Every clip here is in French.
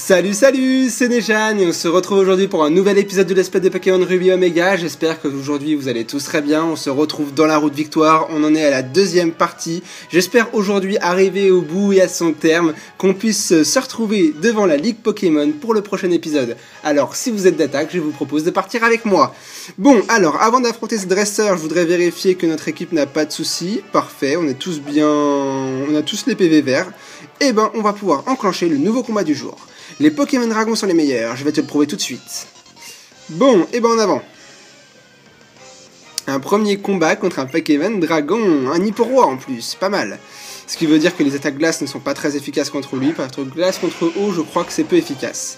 Salut, c'est Nejan et on se retrouve aujourd'hui pour un nouvel épisode de l'espèce de Pokémon Ruby Omega. J'espère qu'aujourd'hui vous allez tous très bien, on se retrouve dans la route victoire, on en est à la deuxième partie. J'espère aujourd'hui arriver au bout et à son terme, qu'on puisse se retrouver devant la Ligue Pokémon pour le prochain épisode. Alors si vous êtes d'attaque, je vous propose de partir avec moi. Bon, alors avant d'affronter ce dresseur, je voudrais vérifier que notre équipe n'a pas de soucis. Parfait, on est tous bien... on a tous les PV verts. Et ben on va pouvoir enclencher le nouveau combat du jour. Les Pokémon Dragons sont les meilleurs, je vais te le prouver tout de suite. Bon, et ben en avant. Un premier combat contre un Pokémon Dragon, un Hyporoi en plus, pas mal. Ce qui veut dire que les attaques glace ne sont pas très efficaces contre lui, par contre glace contre eau, je crois que c'est peu efficace.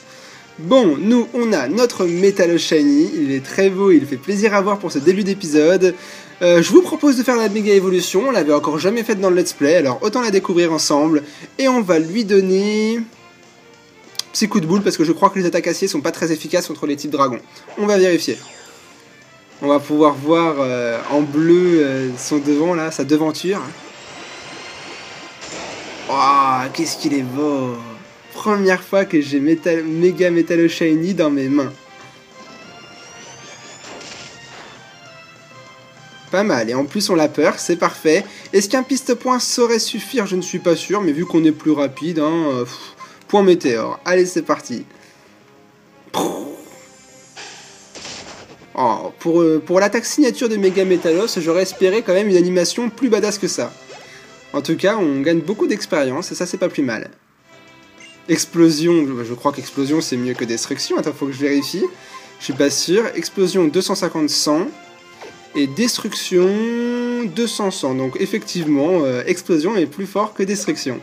Bon, nous on a notre Métallo Shiny, il est très beau, il fait plaisir à voir pour ce début d'épisode. Je vous propose de faire la méga évolution, on l'avait encore jamais faite dans le let's play, alors autant la découvrir ensemble. Et on va lui donner... Psy coup de boule parce que je crois que les attaques acier sont pas très efficaces contre les types dragons. On va vérifier. On va pouvoir voir en bleu son devant là, sa devanture. Oh, qu'est-ce qu'il est beau! Première fois que j'ai méga Métallo Shiny dans mes mains. Pas mal, et en plus on l'a peur, c'est parfait. Est-ce qu'un piste-point saurait suffire? Je ne suis pas sûr, mais vu qu'on est plus rapide, hein... Point météore. Allez, c'est parti. Oh, pour l'attaque signature de Mega Metalos, j'aurais espéré quand même une animation plus badass que ça. En tout cas, on gagne beaucoup d'expérience et ça, c'est pas plus mal. Explosion, je crois qu'explosion c'est mieux que destruction. Attends, faut que je vérifie. Je suis pas sûr. Explosion 250-100 et destruction 200-100. Donc effectivement, explosion est plus fort que destruction.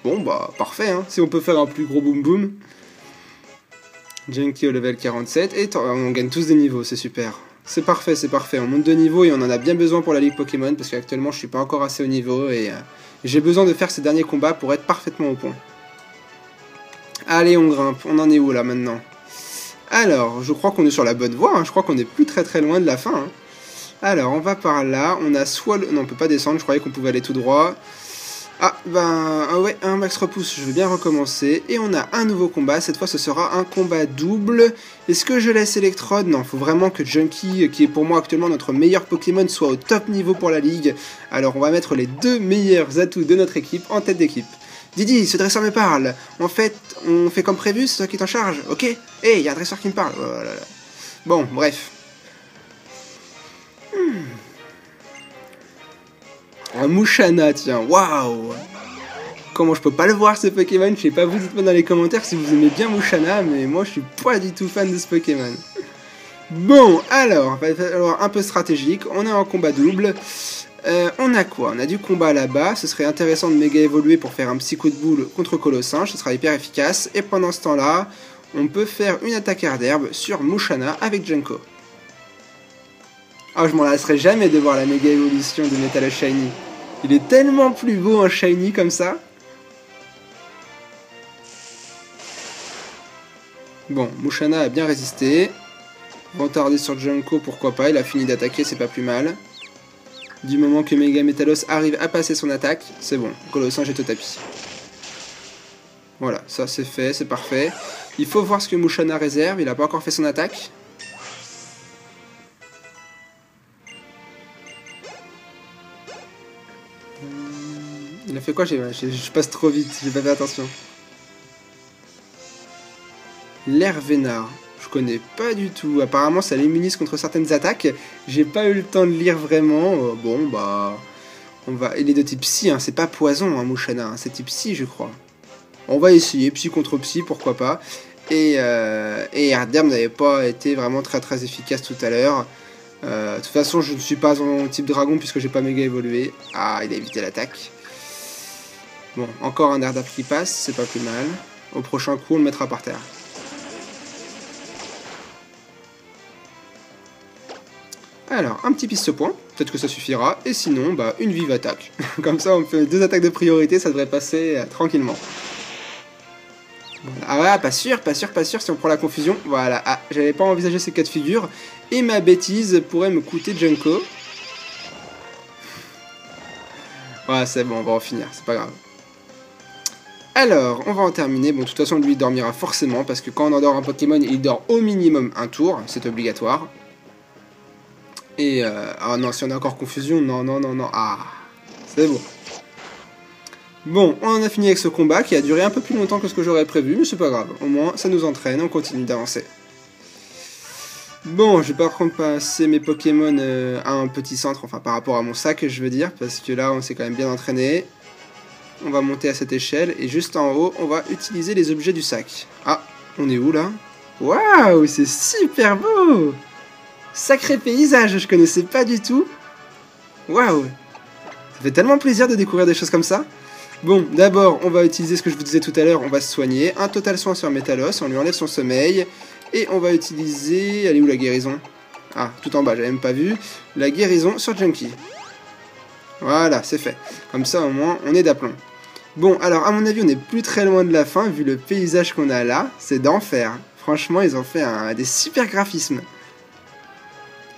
Bon bah parfait, hein. Si on peut faire un plus gros boom boom. Junkie au level 47, et on gagne tous des niveaux, c'est super. C'est parfait, on monte de niveau et on en a bien besoin pour la Ligue Pokémon, parce qu'actuellement je suis pas encore assez au niveau, et j'ai besoin de faire ces derniers combats pour être parfaitement au point. Allez, on grimpe, on en est où là maintenant? Alors, je crois qu'on est sur la bonne voie, hein. Je crois qu'on est plus très loin de la fin. Hein. Alors, on va par là, on a soit le... Non, on peut pas descendre, je croyais qu'on pouvait aller tout droit. Ah, ben, ouais, un max repousse, je vais bien recommencer. Et on a un nouveau combat, cette fois ce sera un combat double. Est-ce que je laisse Electrode? Non, faut vraiment que Junkie, qui est pour moi actuellement notre meilleur Pokémon, soit au top niveau pour la ligue. Alors on va mettre les deux meilleurs atouts de notre équipe en tête d'équipe. Didi, ce dresseur me parle. En fait, on fait comme prévu, c'est toi qui t'en charge, ok? Hey, y a un dresseur qui me parle. Oh là là. Bon, bref. Un Musharna, tiens, waouh! Comment je peux pas le voir ce Pokémon? Je sais pas, vous dites-moi dans les commentaires si vous aimez bien Musharna, mais moi je suis pas du tout fan de ce Pokémon. Bon, alors un peu stratégique, on est en combat double. On a quoi? On a du combat là-bas, ce serait intéressant de méga évoluer pour faire un petit coup de boule contre Colossinge, ce sera hyper efficace. Et pendant ce temps-là, on peut faire une attaque air d'herbe sur Musharna avec Junko. Oh, je m'en lasserai jamais de voir la méga évolution de Métallo Shiny. Il est tellement plus beau en Shiny comme ça. Bon, Musharna a bien résisté. Vantarder sur Junko, pourquoi pas. Il a fini d'attaquer, c'est pas plus mal. Du moment que Mega Metalos arrive à passer son attaque, c'est bon. Colossinge est au tapis. Voilà, ça c'est fait, c'est parfait. Il faut voir ce que Musharna réserve. Il a pas encore fait son attaque. Il a fait quoi? Je passe trop vite, j'ai pas fait attention. L'air vénard, je connais pas du tout. Apparemment ça l'immunise contre certaines attaques. J'ai pas eu le temps de lire vraiment. Bon bah... on va... Il est de type psy, hein. C'est pas poison, hein, Musharna. Hein. C'est type psy, je crois. On va essayer, psy contre psy, pourquoi pas. Et Air d'herbe n'avait pas été vraiment très efficace tout à l'heure. De toute façon, je ne suis pas en type dragon puisque j'ai pas méga évolué. Ah, il a évité l'attaque. Bon, encore un air d'herbe qui passe, c'est pas plus mal. Au prochain coup, on le mettra par terre. Alors, un petit piste-point, peut-être que ça suffira. Et sinon, bah, une vive attaque. Comme ça, on fait 2 attaques de priorité, ça devrait passer tranquillement. Voilà. Ah ouais, pas sûr si on prend la confusion. Voilà, ah, j'avais pas envisagé ces cas de figure. Et ma bêtise pourrait me coûter Junko. Ouais, c'est bon, on va en finir, c'est pas grave. Alors, on va en terminer. Bon, de toute façon, lui, il dormira forcément, parce que quand on endort un Pokémon, il dort au minimum un tour, c'est obligatoire. Et, ah non, si on a encore confusion, non, non, non, non, ah, c'est bon. Bon, on en a fini avec ce combat, qui a duré un peu plus longtemps que ce que j'aurais prévu, mais c'est pas grave, au moins, ça nous entraîne, on continue d'avancer. Bon, je vais par contre passer mes Pokémon à un petit centre, enfin par rapport à mon sac, je veux dire, parce que là, on s'est quand même bien entraîné. On va monter à cette échelle, et juste en haut, on va utiliser les objets du sac. Ah, on est où, là? Waouh, c'est super beau! Sacré paysage, je connaissais pas du tout. Waouh! Ça fait tellement plaisir de découvrir des choses comme ça. Bon, d'abord, on va utiliser ce que je vous disais tout à l'heure, on va se soigner. Un total soin sur Métalos, on lui enlève son sommeil. Et on va utiliser... Elle est où la guérison? Ah, tout en bas, j'avais même pas vu. La guérison sur Junkie. Voilà, c'est fait. Comme ça, au moins, on est d'aplomb. Bon, alors, à mon avis, on n'est plus très loin de la fin, vu le paysage qu'on a là. C'est d'enfer. Franchement, ils ont fait des super graphismes.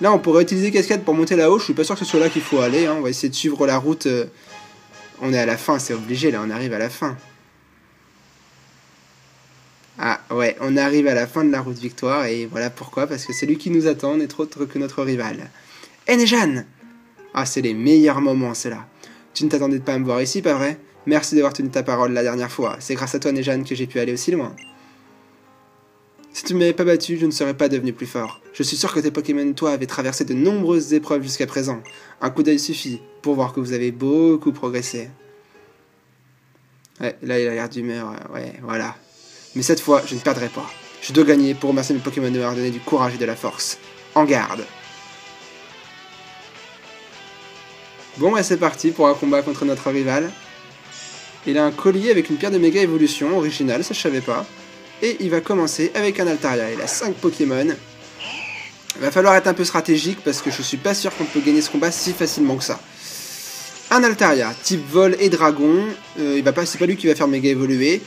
Là, on pourrait utiliser cascade pour monter là-haut. Je suis pas sûr que ce soit là qu'il faut aller. Hein. On va essayer de suivre la route. On est à la fin, c'est obligé. Là, on arrive à la fin. Ah, ouais, on arrive à la fin de la route victoire. Et voilà pourquoi. Parce que c'est lui qui nous attend. On est autre que notre rival. Nejan! Ah, c'est les meilleurs moments, c'est là. Tu ne t'attendais pas à me voir ici, pas vrai? Merci d'avoir tenu ta parole la dernière fois. C'est grâce à toi, Nejan, que j'ai pu aller aussi loin. Si tu ne m'avais pas battu, je ne serais pas devenu plus fort. Je suis sûr que tes Pokémon, toi, avaient traversé de nombreuses épreuves jusqu'à présent. Un coup d'œil suffit pour voir que vous avez beaucoup progressé. Ouais, là, il a l'air d'humeur, ouais, voilà. Mais cette fois, je ne perdrai pas. Je dois gagner pour remercier mes Pokémon de m'avoir donné du courage et de la force. En garde. Bon, et c'est parti pour un combat contre notre rival. Il a un collier avec une pierre de méga évolution, originale, ça je savais pas. Et il va commencer avec un Altaria. Il a 5 Pokémon. Il va falloir être un peu stratégique parce que je suis pas sûr qu'on peut gagner ce combat si facilement que ça. Un Altaria, type vol et dragon. C'est pas lui qui va faire méga évoluer.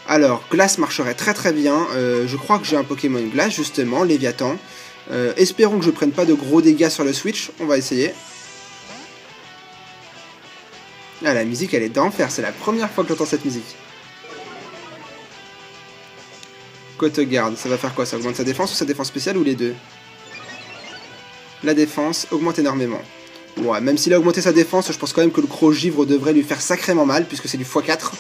Alors, glace marcherait très très bien. Je crois que j'ai un Pokémon glace justement, Léviathan. Espérons que je prenne pas de gros dégâts sur le switch. On va essayer. Ah, la musique elle est d'enfer. C'est la première fois que j'entends cette musique. Cotegarde, ça va faire quoi? Ça augmente sa défense ou sa défense spéciale ou les deux? La défense augmente énormément. Ouais, même s'il a augmenté sa défense, je pense quand même que le Crogivre devrait lui faire sacrément mal, puisque c'est du x4.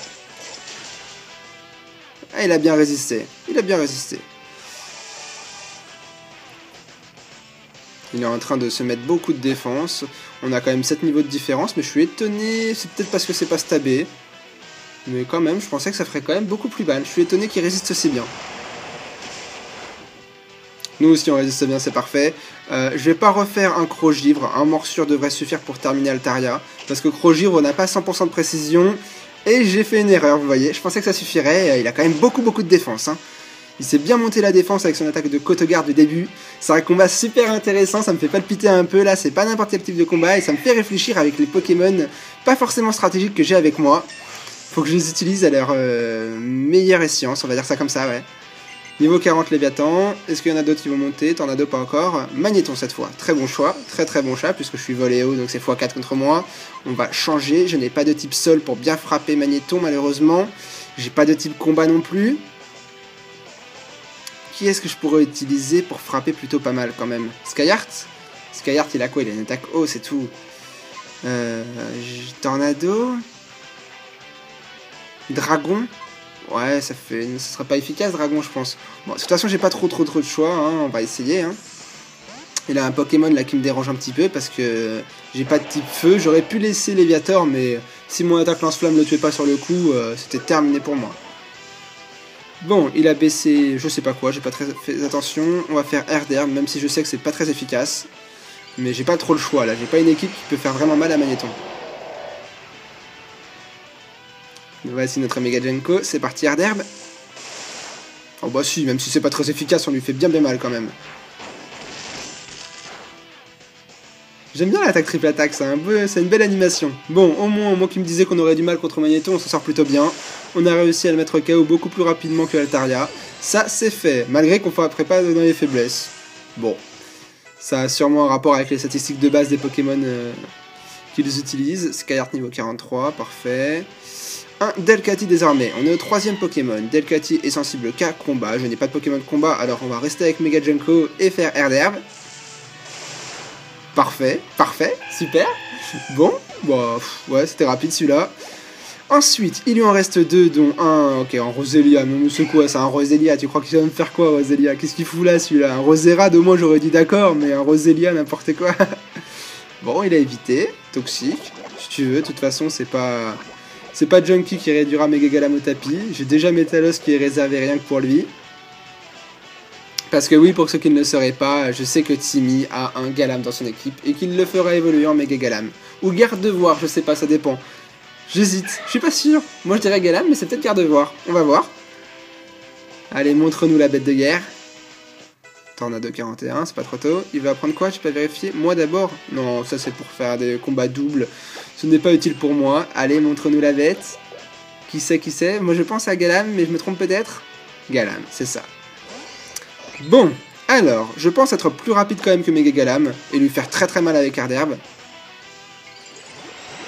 Ah, il a bien résisté. Il a bien résisté. Il est en train de se mettre beaucoup de défense. On a quand même 7 niveaux de différence, mais je suis étonné. C'est peut-être parce que c'est pas stabé. Mais quand même, je pensais que ça ferait quand même beaucoup plus mal. Je suis étonné qu'il résiste si bien. Nous aussi on résiste bien, c'est parfait. Je vais pas refaire un Crogivre, un morsure devrait suffire pour terminer Altaria. Parce que Crogivre n'a pas 100% de précision. Et j'ai fait une erreur, vous voyez. Je pensais que ça suffirait, il a quand même beaucoup de défense. Hein. Il s'est bien monté la défense avec son attaque de Cotegarde du début. C'est un combat super intéressant, ça me fait palpiter un peu là. C'est pas n'importe quel type de combat et ça me fait réfléchir avec les Pokémon pas forcément stratégiques que j'ai avec moi. Faut que je les utilise à leur meilleure escience, on va dire ça comme ça, ouais. Niveau 40 Léviathan, est-ce qu'il y en a d'autres qui vont monter? Tornado pas encore. Magnéton cette fois, très bon choix, très bon choix, puisque je suis volé haut, donc c'est x4 contre moi. On va changer, je n'ai pas de type sol pour bien frapper Magnéton malheureusement. J'ai pas de type combat non plus. Qui est-ce que je pourrais utiliser pour frapper plutôt pas mal quand même? Skyheart? Skyheart il a quoi? Il a une attaque haut, c'est tout. Tornado? Dragon? Ouais, ce sera pas efficace, Dragon, je pense. Bon, de toute façon, j'ai pas trop de choix, hein, on va essayer. Hein. Il a un Pokémon là qui me dérange un petit peu parce que j'ai pas de type feu. J'aurais pu laisser Léviator, mais si mon attaque lance-flamme ne le tuait pas sur le coup, c'était terminé pour moi. Bon, il a baissé, je sais pas quoi, j'ai pas très fait attention. On va faire Air d'herbe, même si je sais que c'est pas très efficace. Mais j'ai pas trop le choix là, j'ai pas une équipe qui peut faire vraiment mal à Magnéton. Voici notre Mega Genko, c'est parti Air d'herbe. Oh bah si, même si c'est pas très efficace, on lui fait bien mal quand même. J'aime bien l'attaque triple attaque, c'est une belle animation. Bon, au moins, moi qui me disais qu'on aurait du mal contre Magnéton, on s'en sort plutôt bien. On a réussi à le mettre KO beaucoup plus rapidement que Altaria. Ça, c'est fait, malgré qu'on ne après pas dans les faiblesses. Bon, ça a sûrement un rapport avec les statistiques de base des Pokémon qu'ils utilisent. Skyheart niveau 43, parfait. un Delcatty désormais. On est au 3ème Pokémon. Delcatty est sensible qu'à combat. Je n'ai pas de Pokémon de combat, alors on va rester avec Mega Junko et faire air d'herbe. Parfait, parfait, super. Bon, ouais, c'était rapide celui-là. Ensuite, il lui en reste 2, dont un... Ok, un Roselia, mais c'est quoi ça, un Roselia? Tu crois qu'il va me faire quoi, Roselia? Qu'est-ce qu'il fout là, celui-là? Un Roserade, au moins j'aurais dit d'accord, mais un Roselia, n'importe quoi. Bon, il a évité. Toxique, si tu veux. De toute façon, c'est pas Junkie qui réduira Mega Galam au tapis. J'ai déjà Metalos qui est réservé rien que pour lui. Parce que oui, pour ceux qui ne le sauraient pas, je sais que Timmy a un Galam dans son équipe et qu'il le fera évoluer en Mega Galam. Ou garde de voir, je sais pas, ça dépend. J'hésite, je suis pas sûr. Moi je dirais Galam, mais c'est peut-être garde de voir. On va voir. Allez, montre-nous la bête de guerre. Tornado 41, c'est pas trop tôt. Il va prendre quoi? Je peux vérifier. Moi d'abord? Non, ça c'est pour faire des combats doubles. Ce n'est pas utile pour moi. Allez, montre-nous la bête. Qui c'est? Moi je pense à Galam, mais je me trompe peut-être? Galam, c'est ça. Bon, alors, je pense être plus rapide quand même que Mega Galam, et lui faire très très mal avec air d'herbe.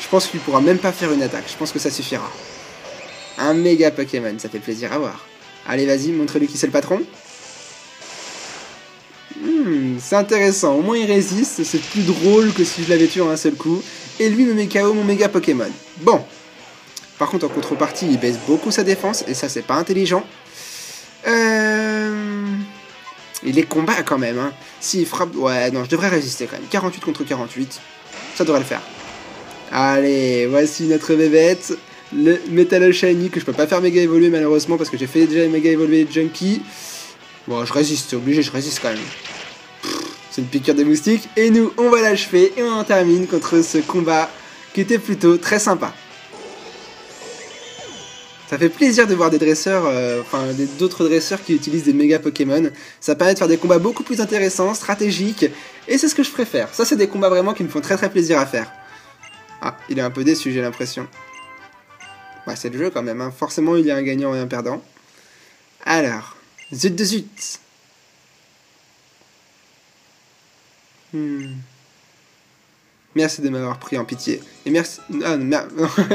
Je pense qu'il pourra même pas faire une attaque, je pense que ça suffira. Un méga Pokémon, ça fait plaisir à voir. Allez, vas-y, montre-lui qui c'est le patron. C'est intéressant, au moins il résiste, c'est plus drôle que si je l'avais tué en un seul coup. Et lui me met KO mon méga Pokémon. Bon, par contre en contrepartie, il baisse beaucoup sa défense, et ça c'est pas intelligent. Il est combat quand même, hein. S'il frappe... Ouais, non, je devrais résister quand même. 48 contre 48, ça devrait le faire. Allez, voici notre bébête. Le Metal Shiny que je peux pas faire méga évoluer malheureusement parce que j'ai fait déjà méga évoluer Junkie. Bon, je résiste, c'est obligé, je résiste quand même. C'est une piqûre de moustique. Et nous, on va l'achever et on en termine contre ce combat qui était plutôt très sympa. Ça fait plaisir de voir des dresseurs, d'autres dresseurs qui utilisent des méga Pokémon. Ça permet de faire des combats beaucoup plus intéressants, stratégiques, et c'est ce que je préfère. Ça, c'est des combats vraiment qui me font très très plaisir à faire. Ah, il est un peu déçu, j'ai l'impression. Ouais, c'est le jeu quand même, hein. Forcément, il y a un gagnant et un perdant. Alors, zut de zut. Merci de m'avoir pris en pitié. Et merci... Ah,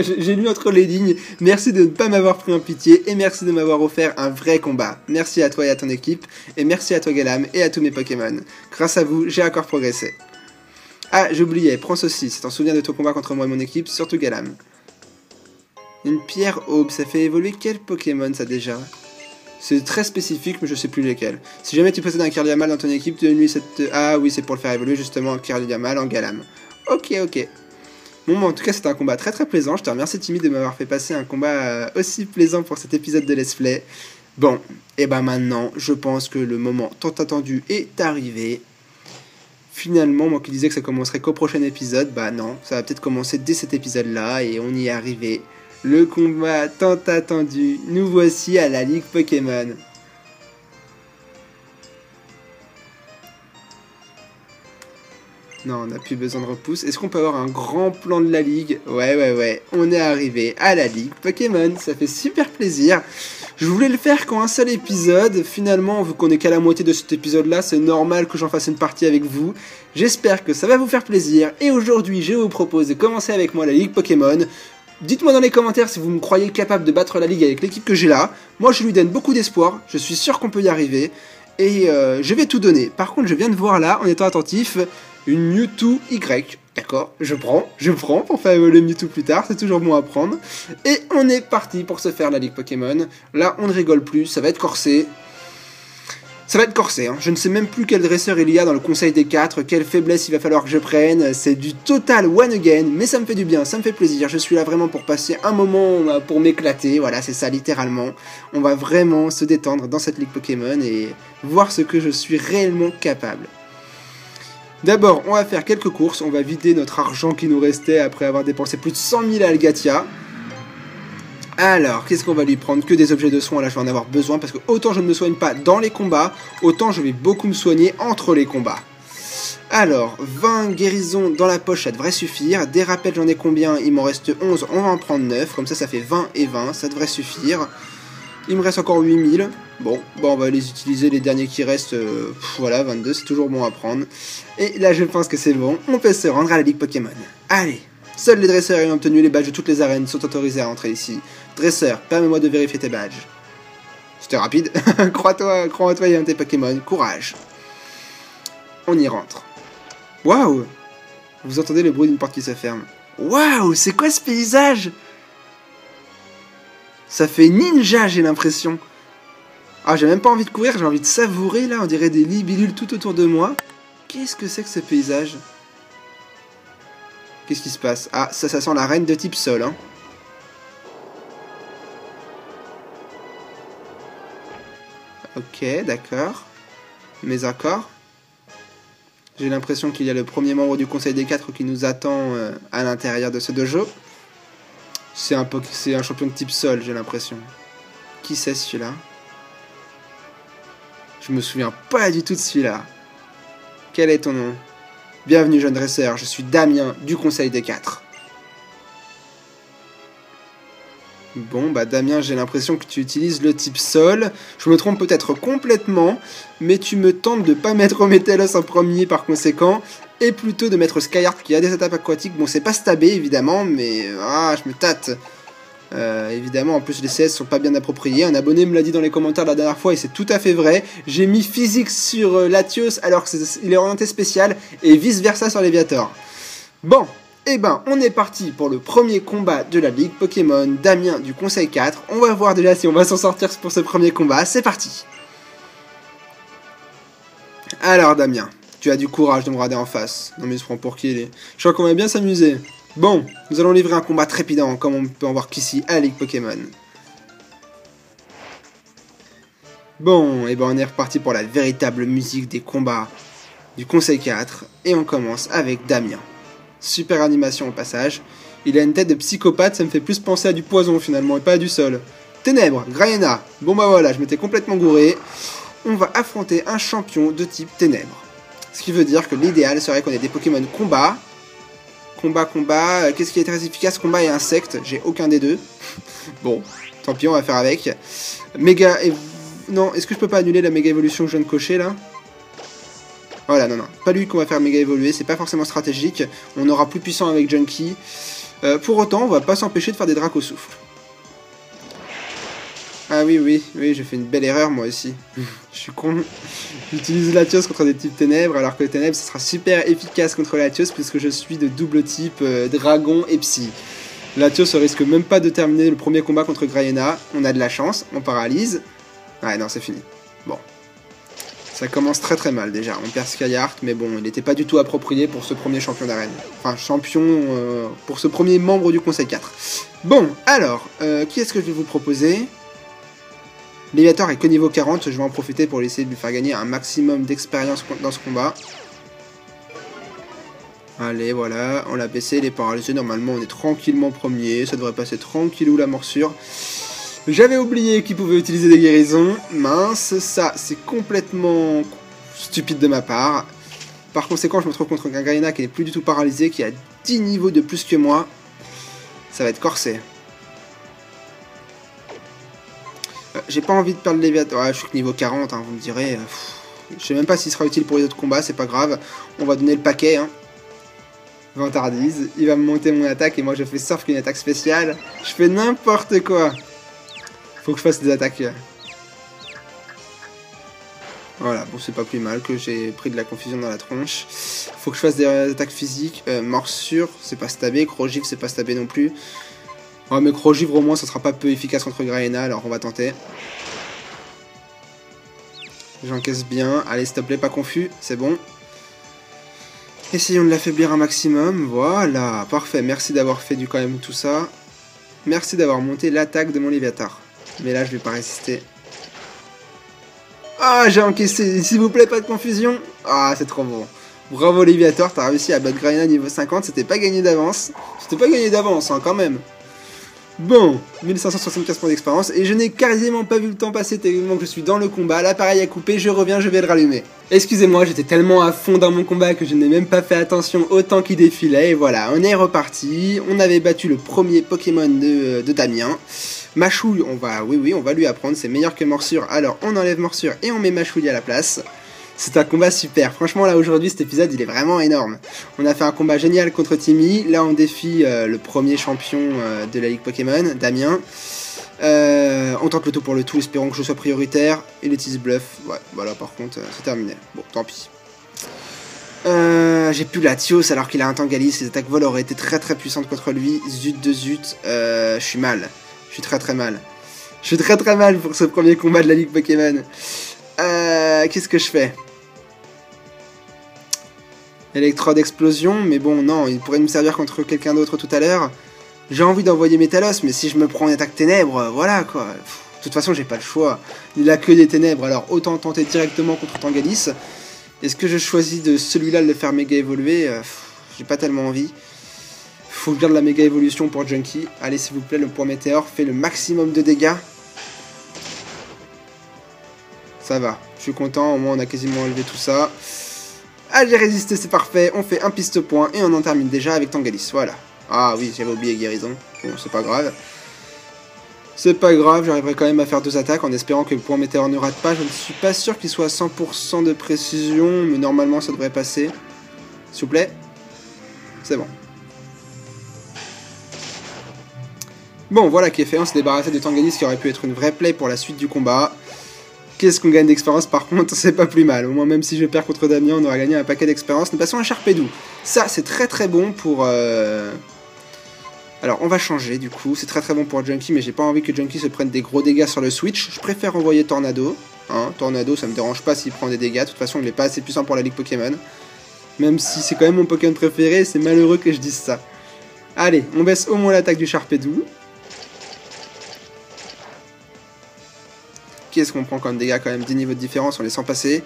j'ai lu entre les lignes. Merci de ne pas m'avoir pris en pitié. Et merci de m'avoir offert un vrai combat. Merci à toi et à ton équipe. Et merci à toi Galam et à tous mes Pokémon. Grâce à vous, j'ai encore progressé. Ah, j'oubliais, prends ceci. C'est en souvenir de ton combat contre moi et mon équipe, surtout Galam. Une pierre aube, ça fait évoluer quel Pokémon ça déjà? C'est très spécifique, mais je sais plus lesquels. Si jamais tu possèdes un Kirliamal dans ton équipe, donne-lui cette... Ah oui, c'est pour le faire évoluer justement un Kirliamal en Galam. Ok. Bon, en tout cas, c'était un combat très très plaisant. Je te remercie Timmy de m'avoir fait passer un combat aussi plaisant pour cet épisode de Let's Play. Bon, et ben maintenant, je pense que le moment tant attendu est arrivé. Finalement, moi qui disais que ça commencerait qu'au prochain épisode, bah non, ça va peut-être commencer dès cet épisode-là, et on y est arrivé. Le combat tant attendu, nous voici à la Ligue Pokémon. Non, on n'a plus besoin de repousse. Est-ce qu'on peut avoir un grand plan de la Ligue? Ouais, on est arrivé à la Ligue Pokémon, ça fait super plaisir. Je voulais le faire qu'en un seul épisode, finalement, vu qu'on est qu'à la moitié de cet épisode-là, c'est normal que j'en fasse une partie avec vous. J'espère que ça va vous faire plaisir, et aujourd'hui, je vous propose de commencer avec moi la Ligue Pokémon. Dites-moi dans les commentaires si vous me croyez capable de battre la Ligue avec l'équipe que j'ai là. Moi, je lui donne beaucoup d'espoir, je suis sûr qu'on peut y arriver, et je vais tout donner. Par contre, je viens de voir là, en étant attentif, une Mewtwo Y. D'accord, je prends pour faire évoluer Mewtwo plus tard, c'est toujours bon à prendre. Et on est parti pour se faire la Ligue Pokémon. Là, on ne rigole plus, ça va être corsé. Ça va être corsé, hein. Je ne sais même plus quel dresseur il y a dans le conseil des 4, quelle faiblesse il va falloir que je prenne. C'est du total one again, mais ça me fait du bien, ça me fait plaisir. Je suis là vraiment pour passer un moment pour m'éclater, voilà, c'est ça littéralement. On va vraiment se détendre dans cette Ligue Pokémon et voir ce que je suis réellement capable. D'abord, on va faire quelques courses, on va vider notre argent qui nous restait après avoir dépensé plus de 100 000 à Algatia. Alors, qu'est-ce qu'on va lui prendre? Que des objets de soins, là je vais en avoir besoin, parce que autant je ne me soigne pas dans les combats, autant je vais beaucoup me soigner entre les combats. Alors, 20 guérisons dans la poche, ça devrait suffire. Des rappels, j'en ai combien? Il m'en reste 11, on va en prendre 9, comme ça fait 20 et 20, ça devrait suffire. Il me reste encore 8000. Bon, on va les utiliser, les derniers qui restent, voilà, 22, c'est toujours bon à prendre. Et là, je pense que c'est bon, on peut se rendre à la Ligue Pokémon. Allez, Seuls les dresseurs ayant obtenu les badges de toutes les arènes sont autorisés à entrer ici. Dresseur, permets-moi de vérifier tes badges. C'était rapide. Crois en toi et en tes Pokémon. Courage. On y rentre. Waouh! Vous entendez le bruit d'une porte qui se ferme. Waouh! C'est quoi ce paysage? Ça fait ninja, j'ai l'impression. Ah, j'ai même pas envie de courir, j'ai envie de savourer, là. On dirait des libellules tout autour de moi. Qu'est-ce que c'est que ce paysage? Qu'est-ce qui se passe? Ah, ça sent la reine de type sol, hein. Ok, d'accord. Mais d'accord. J'ai l'impression qu'il y a le premier membre du Conseil des 4 qui nous attend à l'intérieur de ce dojo. C'est un champion de type sol, j'ai l'impression. Qui c'est celui-là? Je me souviens pas du tout de celui-là. Quel est ton nom? Bienvenue, jeune dresseur, je suis Damien du Conseil des 4. Bon, bah Damien, j'ai l'impression que tu utilises le type sol. Je me trompe peut-être complètement, mais tu me tentes de pas mettre Métélos en premier par conséquent, et plutôt de mettre Skyheart qui a des attaques aquatiques. Bon, c'est pas stabé évidemment, mais je me tâte. Évidemment, en plus les CS sont pas bien appropriés. Un abonné me l'a dit dans les commentaires la dernière fois et c'est tout à fait vrai. J'ai mis physique sur Latios alors qu'il est orienté spécial et vice versa sur Léviator. Bon, et ben on est parti pour le premier combat de la Ligue Pokémon. Damien du Conseil 4. On va voir déjà si on va s'en sortir pour ce premier combat. C'est parti. Alors Damien, tu as du courage de me regarder en face. Non mais il se prend pour qui il est. Je crois qu'on va bien s'amuser. Bon, nous allons livrer un combat trépidant, comme on peut en voir qu'ici à la Ligue Pokémon. Bon, et ben on est reparti pour la véritable musique des combats du Conseil 4, et on commence avec Damien. Super animation au passage. Il a une tête de psychopathe, ça me fait plus penser à du poison finalement, et pas à du sol. Ténèbres, Graina. Bon bah voilà, je m'étais complètement gouré. On va affronter un champion de type Ténèbres. Ce qui veut dire que l'idéal serait qu'on ait des Pokémon combat. Combat, qu'est-ce qui est très efficace? Combat et insecte, j'ai aucun des deux. Bon, tant pis, on va faire avec. Méga... Non, est-ce que je peux pas annuler la méga évolution que je viens de cocher, là? Voilà, non, pas lui qu'on va faire méga évoluer, c'est pas forcément stratégique. On aura plus puissant avec Junkie. Pour autant, on va pas s'empêcher de faire des Dracs au souffle. Ah oui, j'ai fait une belle erreur, moi aussi. Je suis con. J'utilise Latios contre des types ténèbres, alors que ténèbres, ce sera super efficace contre Latios, puisque je suis de double type dragon et psy. Latios ne risque même pas de terminer le premier combat contre Graina. On a de la chance, on paralyse. Ouais, non, c'est fini. Bon. Ça commence très très mal, déjà. On perd Skyheart, mais bon, il n'était pas du tout approprié pour ce premier champion d'arène. Enfin, champion pour ce premier membre du Conseil 4. Bon, alors, qui est-ce que je vais vous proposer ? Léviator est que niveau 40, je vais en profiter pour essayer de lui faire gagner un maximum d'expérience dans ce combat. Allez, voilà, on l'a baissé, il est paralysé, normalement on est tranquillement premier, ça devrait passer tranquillou la morsure. J'avais oublié qu'il pouvait utiliser des guérisons, mince, ça c'est complètement stupide de ma part. Par conséquent, je me trouve contre un Graina qui n'est plus du tout paralysé, qui a 10 niveaux de plus que moi. Ça va être corsé. J'ai pas envie de perdre Léviator. Ouais, je suis que niveau 40, hein, vous me direz. Je sais même pas s'il sera utile pour les autres combats, c'est pas grave. On va donner le paquet. Hein. Vantardise, il va me monter mon attaque et moi je fais sauf qu'une attaque spéciale. Je fais n'importe quoi. Faut que je fasse des attaques. Voilà, bon c'est pas plus mal que j'ai pris de la confusion dans la tronche. Faut que je fasse des attaques physiques. Morsure, c'est pas stabé. Crogif, c'est pas stabé non plus. Oh, mais Crogivre au moins ça sera pas peu efficace contre Graina, alors on va tenter. J'encaisse bien. Allez, s'il te plaît, pas confus, c'est bon. Essayons de l'affaiblir un maximum. Voilà, parfait. Merci d'avoir fait quand même tout ça. Merci d'avoir monté l'attaque de mon Léviator. Mais là, je vais pas résister. Ah, j'ai encaissé. S'il vous plaît, pas de confusion. Ah, c'est trop bon. Bravo Léviator, t'as réussi à battre Graina niveau 50. C'était pas gagné d'avance. C'était pas gagné d'avance, hein, quand même. Bon, 1575 points d'expérience, et je n'ai quasiment pas vu le temps passer tellement que je suis dans le combat, l'appareil a coupé, je reviens, je vais le rallumer. Excusez-moi, j'étais tellement à fond dans mon combat que je n'ai même pas fait attention au temps qui défilait, et voilà, on est reparti, on avait battu le premier Pokémon de Damien. Machouille, on va lui apprendre, c'est meilleur que Morsure, alors on enlève Morsure et on met Machouille à la place. C'est un combat super. Franchement, là, aujourd'hui, cet épisode, il est vraiment énorme. On a fait un combat génial contre Timmy. Là, on défie le premier champion de la Ligue Pokémon, Damien. On tente le tout pour le tout, espérons que je sois prioritaire. Il utilise bluff. Ouais, voilà, par contre, c'est terminé. Bon, tant pis. J'ai plus Latios alors qu'il a un Tangalis. Les attaques vol auraient été très très puissantes contre lui. Zut de zut. Je suis mal. Je suis très très mal. Je suis très très mal pour ce premier combat de la Ligue Pokémon. Qu'est-ce que je fais? Électrode explosion, mais bon, non, il pourrait me servir contre quelqu'un d'autre tout à l'heure. J'ai envie d'envoyer Métalos, mais si je me prends une attaque ténèbres, voilà quoi. De toute façon, j'ai pas le choix. Il a que des ténèbres, alors autant tenter directement contre Tangalis. Est-ce que je choisis de celui-là de le faire méga évoluer? J'ai pas tellement envie. Faut que je garde la méga évolution pour Junkie. Allez, s'il vous plaît, le point météore fait le maximum de dégâts. Ça va, je suis content, au moins on a quasiment enlevé tout ça. Ah, j'ai résisté, c'est parfait. On fait un piste-point et on en termine déjà avec Tangalis, voilà. Ah oui, j'avais oublié guérison. Bon, c'est pas grave. C'est pas grave, j'arriverai quand même à faire 2 attaques en espérant que le point météore ne rate pas. Je ne suis pas sûr qu'il soit à 100% de précision, mais normalement ça devrait passer. S'il vous plaît. C'est bon. Bon, voilà qui est fait. On s'est débarrassé de Tangalis qui aurait pu être une vraie play pour la suite du combat. Qu'est-ce qu'on gagne d'expérience par contre? C'est pas plus mal. Au moins, même si je perds contre Damien, on aura gagné un paquet d'expérience. Nous passons à Charpédou. Ça, c'est très très bon pour... Alors, on va changer du coup. C'est très très bon pour Junkie, mais j'ai pas envie que Junkie se prenne des gros dégâts sur le switch. Je préfère envoyer Tornado. Hein, Tornado, ça me dérange pas s'il prend des dégâts. De toute façon, il est pas assez puissant pour la Ligue Pokémon. Même si c'est quand même mon Pokémon préféré, c'est malheureux que je dise ça. Allez, on baisse au moins l'attaque du Charpédou. Qu'est-ce qu'on prend comme dégâts quand même? 10 niveaux de différence, on les sent passer.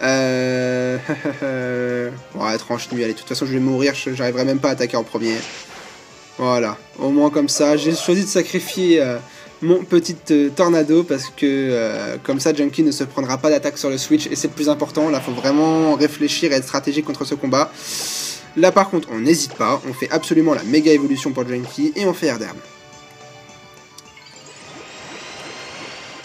Ouais, tranche nuit, allez, de toute façon je vais mourir, j'arriverai même pas à attaquer en premier. Voilà, au moins comme ça, j'ai choisi de sacrifier mon petit Tornado parce que comme ça Junkie ne se prendra pas d'attaque sur le switch et c'est le plus important, là faut vraiment réfléchir et être stratégique contre ce combat. Là par contre on n'hésite pas, on fait absolument la méga évolution pour Junkie et on fait Air d'herbe.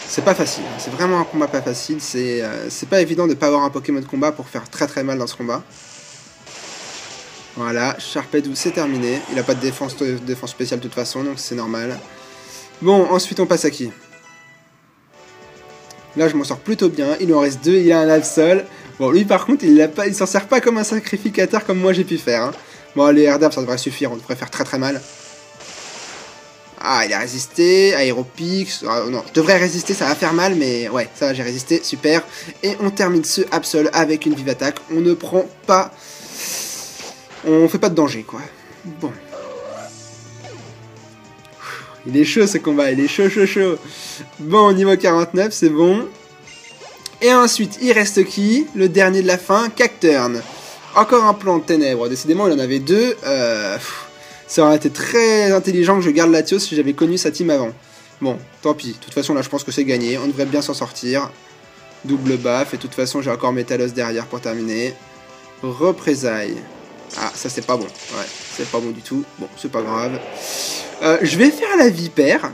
C'est pas facile, c'est vraiment un combat pas facile, c'est pas évident de pas avoir un Pokémon de combat pour faire très très mal dans ce combat. Voilà, Charpédou c'est terminé, il a pas de défense spéciale de toute façon, donc c'est normal. Bon, ensuite on passe à qui? Là je m'en sors plutôt bien, il en reste 2, il a un Absol. Bon, lui par contre il s'en sert pas comme un sacrificateur comme moi j'ai pu faire. Hein. Bon, les Air d'herbe ça devrait suffire, on devrait faire très très mal. Ah, il a résisté, Aéropix, non, je devrais résister, ça va faire mal, mais ouais, ça va, j'ai résisté, super. Et on termine ce Absol avec une vive attaque, on ne prend pas... On fait pas de danger, quoi. Bon. Il est chaud ce combat, il est chaud, chaud, chaud. Bon, niveau 49, c'est bon. Et ensuite, il reste qui? Le dernier de la fin, Cacturne. Encore un plan de ténèbres, décidément il en avait 2, ça aurait été très intelligent que je garde Latios si j'avais connu sa team avant. Bon, tant pis. De toute façon, là, je pense que c'est gagné. On devrait bien s'en sortir. Double baffe. Et de toute façon, j'ai encore Métalos derrière pour terminer. Représailles. Ah, ça, c'est pas bon. Ouais, c'est pas bon du tout. Bon, c'est pas grave. Je vais faire la vipère.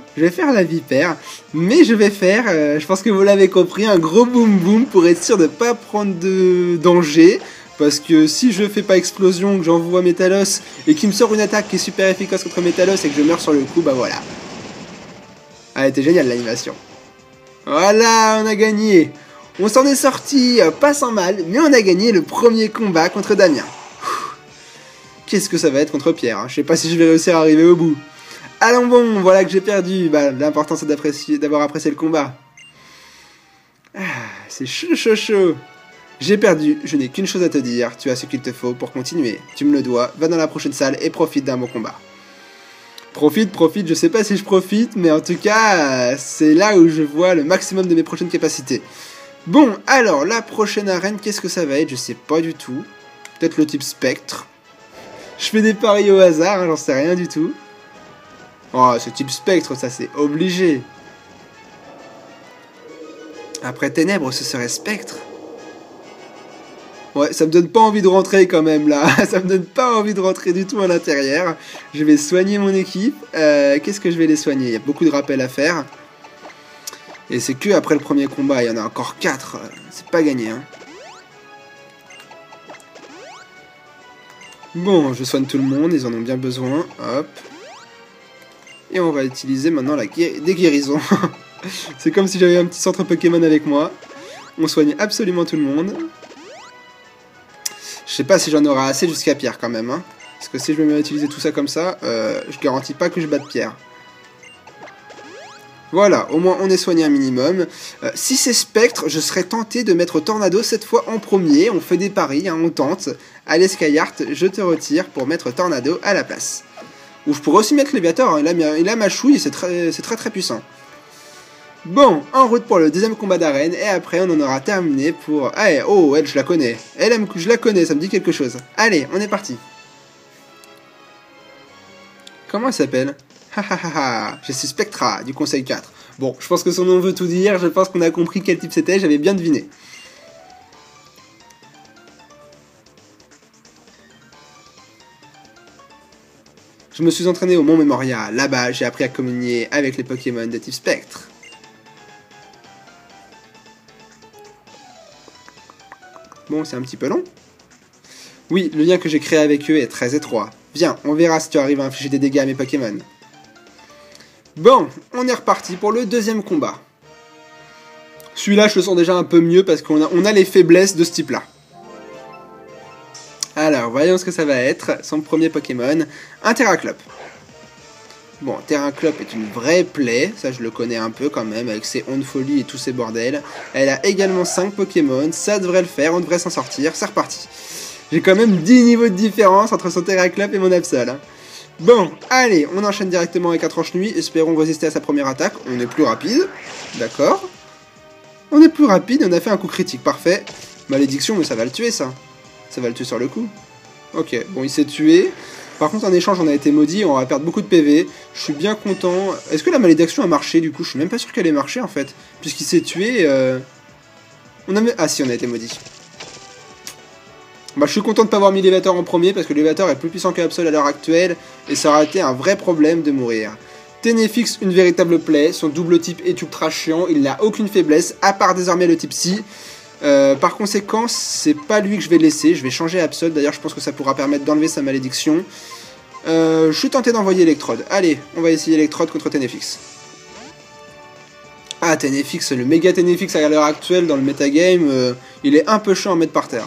Mais je vais faire, je pense que vous l'avez compris, un gros boom boom pour être sûr de pas prendre de danger. Parce que si je fais pas explosion, que j'envoie Métalos et qu'il me sort une attaque qui est super efficace contre Métalos et que je meurs sur le coup, bah voilà. Ah, elle était géniale l'animation. Voilà, on a gagné. On s'en est sorti pas sans mal, mais on a gagné le premier combat contre Damien. Qu'est-ce que ça va être contre Pierre, hein. Je sais pas si je vais réussir à arriver au bout. Allons bon, voilà que j'ai perdu. Bah, l'important c'est d'avoir apprécié le combat. Ah, c'est chaud, chaud, chaud. J'ai perdu, je n'ai qu'une chose à te dire, tu as ce qu'il te faut pour continuer. Tu me le dois, va dans la prochaine salle et profite d'un bon combat. Profite, je sais pas si je profite, mais en tout cas, c'est là où je vois le maximum de mes prochaines capacités. Bon, alors, la prochaine arène, qu'est-ce que ça va être? Je sais pas du tout. Peut-être le type spectre. Je fais des paris au hasard, hein, j'en sais rien du tout. Oh, ce type spectre, ça c'est obligé. Après ténèbres, ce serait spectre. Ouais, ça me donne pas envie de rentrer quand même là, ça me donne pas envie de rentrer du tout à l'intérieur. Je vais soigner mon équipe, qu'est-ce que je vais les soigner? Il y a beaucoup de rappels à faire. Et c'est que après le premier combat, il y en a encore 4, c'est pas gagné hein. Bon, je soigne tout le monde, ils en ont bien besoin. Hop. Et on va utiliser maintenant des guérisons. C'est comme si j'avais un petit centre Pokémon avec moi. On soigne absolument tout le monde. Je sais pas si j'en aurai assez jusqu'à Pierre quand même. Hein. Parce que si je me mets à utiliser tout ça comme ça, je garantis pas que je batte Pierre. Voilà, au moins on est soigné un minimum. Si c'est Spectre, je serais tenté de mettre Tornado cette fois en premier. On fait des paris, hein, on tente. Allez Skyheart, je te retire pour mettre Tornado à la place. Ou je pourrais aussi mettre Léviator, hein. Il a ma chouille, c'est très puissant. Bon, en route pour le deuxième combat d'arène, et après on en aura terminé pour... Ah, oh, elle, je la connais. Elle, je la connais, ça me dit quelque chose. Allez, on est parti. Comment elle s'appelle? Je suis Spectra, du Conseil 4. Bon, je pense que son nom veut tout dire, je pense qu'on a compris quel type c'était, j'avais bien deviné. Je me suis entraîné au Mont Memoria, là-bas j'ai appris à communier avec les Pokémon de type Spectre. Bon, c'est un petit peu long. Oui, le lien que j'ai créé avec eux est très étroit. Viens, on verra si tu arrives à infliger des dégâts à mes Pokémon. Bon, on est reparti pour le deuxième combat. Celui-là, je le sens déjà un peu mieux parce qu'on a les faiblesses de ce type-là. Alors, voyons ce que ça va être. Son premier Pokémon, un Terraclop. Bon, Terraclop est une vraie plaie, ça je le connais un peu quand même, avec ses ondes folie et tous ses bordels. Elle a également 5 Pokémon, ça devrait le faire, on devrait s'en sortir, c'est reparti. J'ai quand même 10 niveaux de différence entre son Terraclop et mon Absol. Hein. Bon, allez, on enchaîne directement avec un Tranche-Nuit, espérons résister à sa première attaque, on est plus rapide, d'accord. On est plus rapide, on a fait un coup critique, parfait. Malédiction, mais ça va le tuer ça. Ça va le tuer sur le coup. Ok, bon il s'est tué. Par contre en échange on a été maudit, on va perdre beaucoup de PV. Je suis bien content. Est-ce que la malédiction a marché du coup? Je suis même pas sûr qu'elle ait marché en fait. Puisqu'il s'est tué... Ah si, on a été maudit. Bah je suis content de pas avoir mis Léviator en premier parce que Léviator est plus puissant que Absol à l'heure actuelle. Et ça aurait été un vrai problème de mourir. Ténéfix, une véritable plaie. Son double type est ultra chiant. Il n'a aucune faiblesse à part désormais le type Psy. Par conséquent, c'est pas lui que je vais laisser, je vais changer Absol, d'ailleurs je pense que ça pourra permettre d'enlever sa malédiction. Je suis tenté d'envoyer Electrode. Allez, on va essayer Electrode contre Ténéfix. Ah, Ténéfix, le méga Ténéfix à l'heure actuelle dans le metagame, il est un peu chiant à mettre par terre.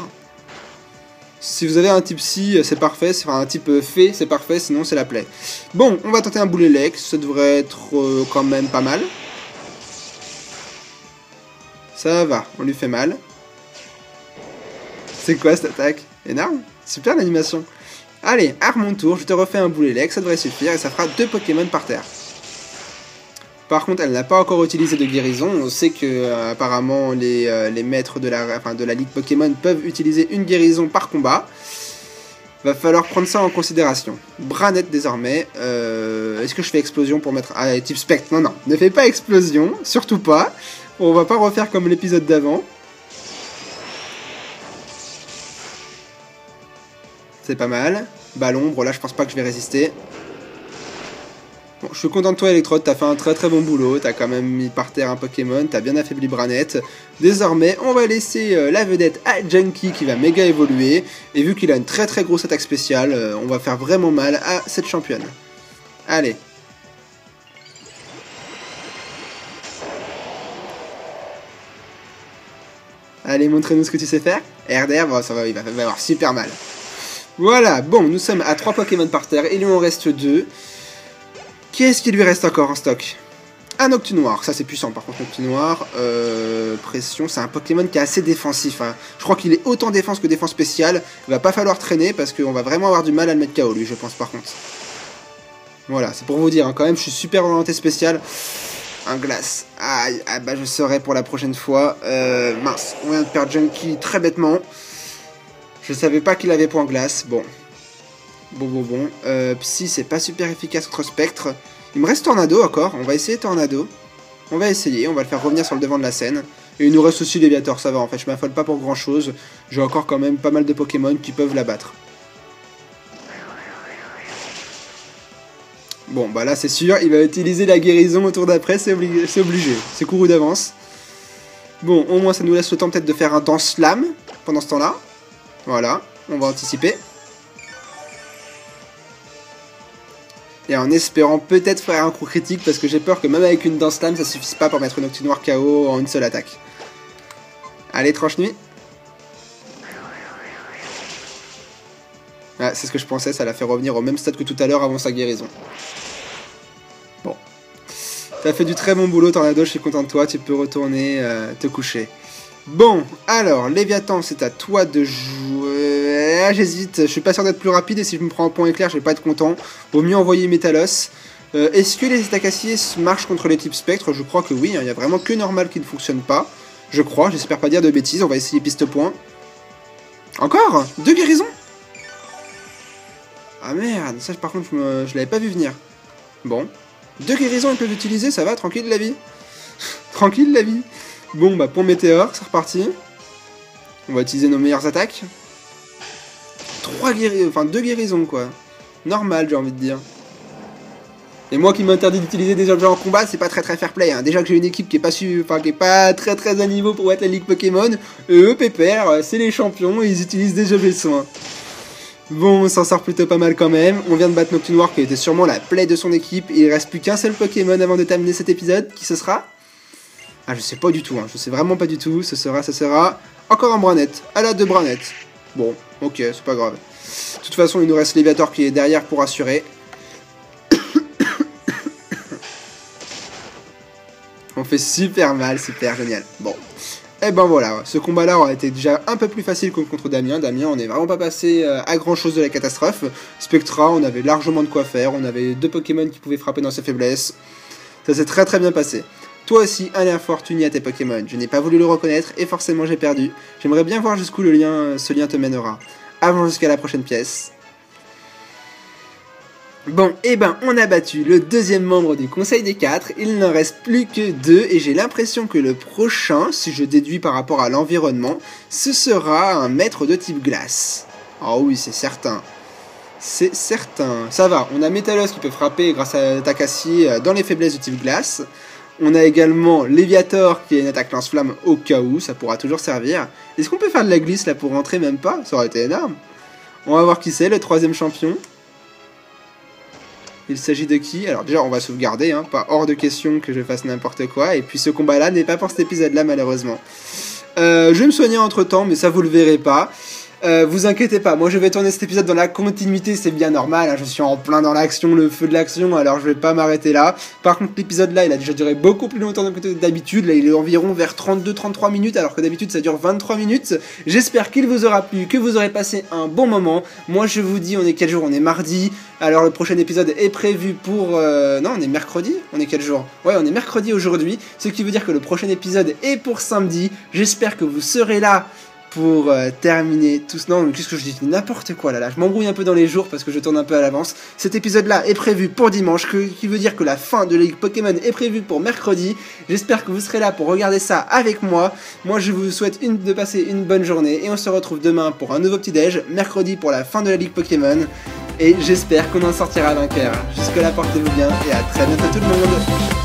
Si vous avez un type Psy, c'est parfait, enfin un type Fée, c'est parfait, sinon c'est la plaie. Bon, on va tenter un boulet Lex, ça devrait être quand même pas mal. Ça va, on lui fait mal. C'est quoi cette attaque? Énorme. Super l'animation. Allez, à mon tour, je te refais un boulet Lex, ça devrait suffire et ça fera 2 Pokémon par terre. Par contre, elle n'a pas encore utilisé de guérison. On sait que apparemment les maîtres de la ligue Pokémon peuvent utiliser une guérison par combat. Va falloir prendre ça en considération. Branette désormais. Est-ce que je fais explosion pour mettre... Ah, type Spectre. Non, non, ne fais pas explosion, surtout pas. On va pas refaire comme l'épisode d'avant. C'est pas mal. Ballon, là je pense pas que je vais résister. Bon, je suis content de toi Electrode, t'as fait un très bon boulot. T'as quand même mis par terre un Pokémon, t'as bien affaibli Branette. Désormais, on va laisser la vedette à Junkie qui va méga évoluer. Et vu qu'il a une très grosse attaque spéciale, on va faire vraiment mal à cette championne. Allez. Allez, montrez-nous ce que tu sais faire. RDR, bon, ça va, il va avoir super mal. Voilà, bon, nous sommes à 3 Pokémon par terre, il lui en reste 2. Qu'est-ce qu'il lui reste encore en stock? Un Octinoir, ça c'est puissant par contre, Octinoir. Pression, c'est un Pokémon qui est assez défensif. Hein. Je crois qu'il est autant défense que défense spéciale. Il va pas falloir traîner parce qu'on va vraiment avoir du mal à le mettre KO lui, je pense par contre. Voilà, c'est pour vous dire, hein, quand même, je suis super orienté spécial. Un glace. Aïe, ah bah je serai pour la prochaine fois. Mince, on vient de perdre Junkie très bêtement. Je savais pas qu'il avait point glace. Bon. Bon. Psy, c'est pas super efficace contre Spectre. Il me reste Tornado encore. On va essayer Tornado. On va essayer. On va le faire revenir sur le devant de la scène. Et il nous reste aussi Léviator. Ça va en fait. Je m'affole pas pour grand chose. J'ai encore quand même pas mal de Pokémon qui peuvent l'abattre. Bon, bah là c'est sûr, il va utiliser la guérison au tour d'après, c'est obligé. C'est couru d'avance. Bon, au moins ça nous laisse le temps peut-être de faire un Dance Slam pendant ce temps-là. Voilà, on va anticiper. Et en espérant peut-être faire un coup critique, parce que j'ai peur que même avec une Danse Lame, ça suffise pas pour mettre Noctinoir KO en une seule attaque. Allez, tranche nuit. Ah, c'est ce que je pensais, ça l'a fait revenir au même stade que tout à l'heure avant sa guérison. Bon. T'as fait du très bon boulot, Tornado, je suis content de toi, tu peux retourner te coucher. Bon, alors, Léviathan, c'est à toi de jouer. Ah, j'hésite, je suis pas sûr d'être plus rapide et si je me prends un point éclair, je vais pas être content. Vaut mieux envoyer Métalos. Est-ce que les attaques acier marchent contre les types spectre? Je crois que oui, il n'y a vraiment que normal qui ne fonctionne pas. Je crois, j'espère pas dire de bêtises, on va essayer piste point. Encore 2 guérisons? Ah merde, ça par contre je l'avais pas vu venir. Bon, 2 guérisons ils peuvent utiliser, ça va, tranquille la vie. Tranquille la vie. Bon bah pour Météore, c'est reparti. On va utiliser nos meilleures attaques. 2 guérisons quoi. Normal j'ai envie de dire. Et moi qui m'interdis d'utiliser des objets en combat, c'est pas très fair play. Hein. Déjà que j'ai une équipe qui est pas très à niveau pour être la Ligue Pokémon. Eux, pépère, c'est les champions et ils utilisent des objets de soin. Bon, on s'en sort plutôt pas mal quand même. On vient de battre Noctinoir qui était sûrement la plaie de son équipe. Et il reste plus qu'un seul Pokémon avant de terminer cet épisode. Qui ce sera? Ah, je sais pas du tout, hein. Je sais vraiment pas du tout. Ce sera encore un Branette. À la 2 Branette. Bon, ok, c'est pas grave. De toute façon, il nous reste Léviator qui est derrière pour assurer. On fait super mal, super génial. Bon. Et ben voilà, ce combat-là aurait été déjà un peu plus facile que contre Damien. Damien, on n'est vraiment pas passé à grand-chose de la catastrophe. Spectra, on avait largement de quoi faire. On avait 2 Pokémon qui pouvaient frapper dans ses faiblesses. Ça s'est très bien passé. Toi aussi, un infortuné à tes Pokémon. Je n'ai pas voulu le reconnaître et forcément j'ai perdu. J'aimerais bien voir jusqu'où ce lien te mènera. Avant jusqu'à la prochaine pièce. Bon, et ben on a battu le 2e membre du Conseil des 4, il n'en reste plus que 2 et j'ai l'impression que le prochain, si je déduis par rapport à l'environnement, ce sera un maître de type glace. Oh oui, c'est certain. C'est certain. Ça va, on a Métalos qui peut frapper grâce à l'attaque acier dans les faiblesses de type glace. On a également Léviator qui a une attaque lance-flamme au cas où, ça pourra toujours servir. Est-ce qu'on peut faire de la glisse là pour rentrer? Même pas, ça aurait été énorme. On va voir qui c'est, le 3e champion. Il s'agit de qui? Alors déjà on va sauvegarder, hein, pas hors de question que je fasse n'importe quoi. Et puis ce combat là n'est pas pour cet épisode là malheureusement. Je vais me soigner entre temps mais ça vous le verrez pas. Vous inquiétez pas, moi je vais tourner cet épisode dans la continuité, c'est bien normal, hein, je suis en plein dans l'action, le feu de l'action, alors je vais pas m'arrêter là. Par contre l'épisode là il a déjà duré beaucoup plus longtemps que d'habitude, là il est environ vers 32-33 minutes alors que d'habitude ça dure 23 minutes. J'espère qu'il vous aura plu, que vous aurez passé un bon moment. Moi je vous dis, on est quel jour? On est mardi, alors le prochain épisode est prévu pour... Non, on est mercredi? On est quel jour? Ouais, on est mercredi aujourd'hui, ce qui veut dire que le prochain épisode est pour samedi. J'espère que vous serez là pour terminer tout ce... Non, qu'est-ce que je dis? N'importe quoi là, je m'embrouille un peu dans les jours parce que je tourne un peu à l'avance. Cet épisode là est prévu pour dimanche, qui veut dire que la fin de Ligue Pokémon est prévue pour mercredi. J'espère que vous serez là pour regarder ça avec moi. Moi je vous souhaite de passer une bonne journée et on se retrouve demain pour un nouveau petit déj, mercredi pour la fin de la Ligue Pokémon. Et j'espère qu'on en sortira vainqueur. Jusque là, portez-vous bien et à très bientôt tout le monde.